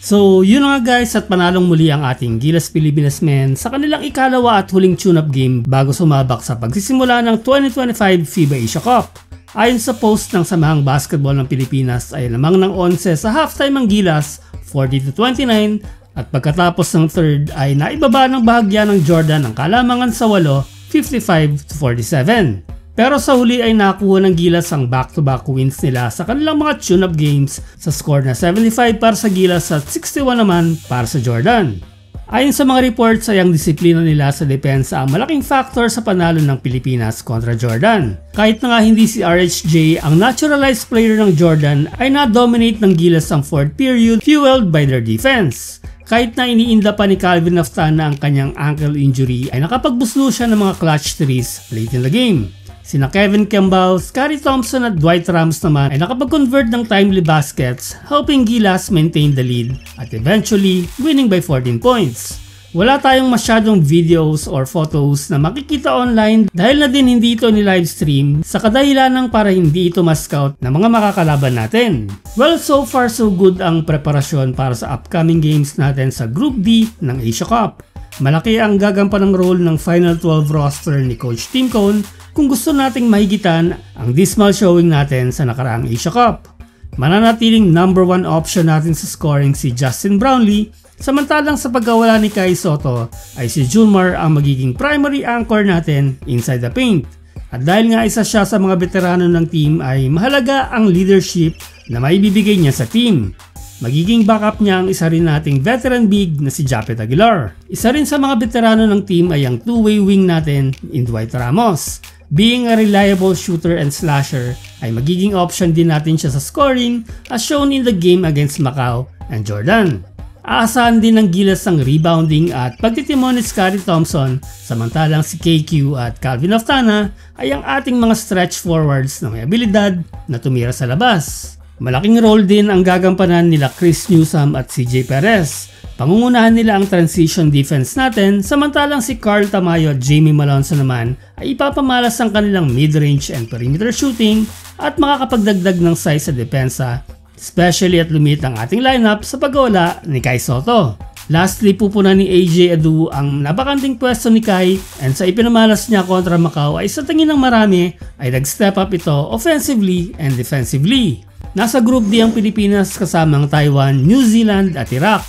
So yun nga guys, at panalong muli ang ating Gilas Pilipinas men sa kanilang ikalawa at huling tune-up game bago sumabak sa pagsisimula ng 2025 FIBA Asia Cup. Ayon sa post ng Samahang Basketball ng Pilipinas ay lamang ng 11 sa halftime ang Gilas, 40-29, at pagkatapos ng third ay naibaba ng bahagya ng Jordan ang kalamangan sa 8, 55-47. Pero sa huli ay nakuha ng Gilas ang back-to-back wins nila sa kanilang mga tune-up games sa score na 75 para sa Gilas at 61 naman para sa Jordan. Ayon sa mga reports ay ang disiplina nila sa depensa ang malaking factor sa panalo ng Pilipinas kontra Jordan. Kahit na nga hindi si RHJ ang naturalized player ng Jordan ay na-dominate ng Gilas ang fourth period fueled by their defense. Kahit na iniinda pa ni Calvin Naftana ang kanyang ankle injury ay nakapagbuslo siya ng mga clutch threes late in the game. Sina Kevin Campbell, Scottie Thompson at Dwight Rams naman ay nakapag-convert ng timely baskets, helping Gilas maintain the lead at eventually winning by 14 points. Wala tayong masyadong videos or photos na makikita online dahil na din hindi ito ni livestream sa kadahilanang para hindi ito ma-scout ng mga makakalaban natin. Well, so far so good ang preparasyon para sa upcoming games natin sa Group D ng Asia Cup. Malaki ang gagampanang role ng Final 12 roster ni Coach Tim Cone kung gusto nating mahigitan ang dismal showing natin sa nakaraang Asia Cup. Mananatiling number 1 option natin sa scoring si Justin Brownlee, samantalang sa pagkawala ni Kai Sotto ay si Junmar ang magiging primary anchor natin inside the paint. At dahil nga isa siya sa mga veterano ng team ay mahalaga ang leadership na maibibigay niya sa team. Magiging backup niya ang isa rin nating veteran big na si Japet Aguilar. Isa rin sa mga veterano ng team ay ang two-way wing natin in Dwight Ramos. Being a reliable shooter and slasher ay magiging option din natin siya sa scoring as shown in the game against Macau and Jordan. Aasahan din ng Gilas ang rebounding at pagtitimon ni Scottie Thompson, samantalang si KQ at Calvin Naftana ay ang ating mga stretch forwards na may abilidad na tumira sa labas. Malaking role din ang gagampanan nila Chris Newsome at CJ Perez. Pangungunahan nila ang transition defense natin, samantalang si Carl Tamayo at Jamie Malonzo naman ay ipapamalas ang kanilang mid-range and perimeter shooting at makakapagdagdag ng size sa depensa, especially at lumit ang ating lineup sa pagwala ni Kai Sotto. Lastly, pupunan ni AJ Adu ang nabakanting pwesto ni Kai, and sa ipinamalas niya kontra Macau ay sa tingin ng marami ay nag-step up ito offensively and defensively. Nasa Group D ang Pilipinas kasama ang Taiwan, New Zealand at Iraq.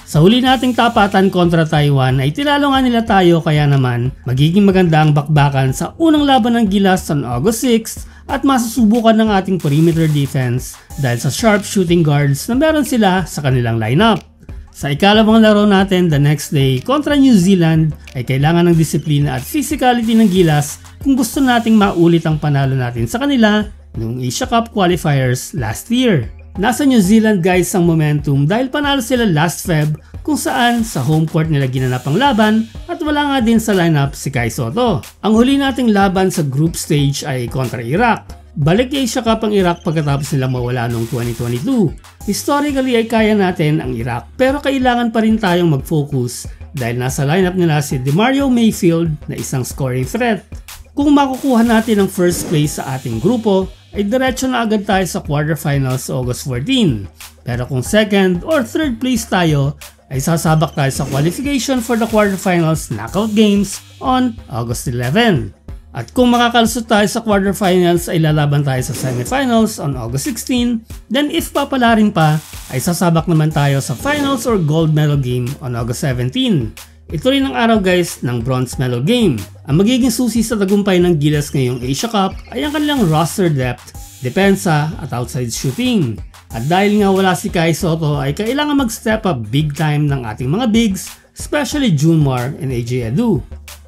Sa huli nating tapatan kontra Taiwan ay tinalo nga nila tayo, kaya naman magiging maganda ang bakbakan sa unang laban ng Gilas on August 6 at masusubukan ng ating perimeter defense dahil sa sharp shooting guards na meron sila sa kanilang lineup. Sa ikalawang laro natin the next day kontra New Zealand ay kailangan ng disiplina at physicality ng Gilas kung gusto nating maulit ang panalo natin sa kanila noong Asia Cup qualifiers last year. Nasa New Zealand guys ang momentum dahil panalo sila last Feb kung saan sa home court nila ginanap ang laban at wala nga din sa lineup si Kai Sotto. Ang huli nating laban sa group stage ay kontra Iraq. Balik Asia Cup ang Iraq pagkatapos nilang mawala noong 2022. Historically ay kaya natin ang Iraq pero kailangan pa rin tayong mag-focus dahil nasa lineup nila si DeMario Mayfield na isang scoring threat. Kung makukuha natin ang first place sa ating grupo, ay diretso na agad tayo sa quarterfinals sa August 14. Pero kung second or third place tayo, ay sasabak tayo sa qualification for the quarterfinals knockout games on August 11. At kung makakalusot tayo sa quarterfinals ay lalaban tayo sa semifinals on August 16. Then if papalarin pa, ay sasabak naman tayo sa finals or gold medal game on August 17. Ito rin ang araw guys ng bronze medal game. Ang magiging susi sa tagumpay ng Gilas ngayong Asia Cup ay ang kanilang roster depth, depensa at outside shooting. At dahil nga wala si Kai Sotto ay kailangan mag-step up big time ng ating mga bigs, especially Junmar and AJ Adu.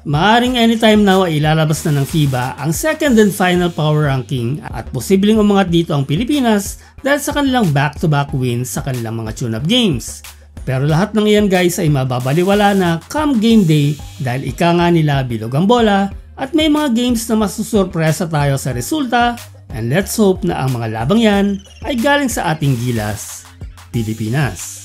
Maaring anytime now ay ilalabas na ng FIBA ang second and final power ranking at posibleng umangat dito ang Pilipinas dahil sa kanilang back-to-back wins sa kanilang mga tune-up games. Pero lahat ng iyan guys ay mababaliwala na come game day dahil ika nga nila bilog ang bola at may mga games na masusurpresa tayo sa resulta, and let's hope na ang mga labang yan ay galing sa ating Gilas Pilipinas.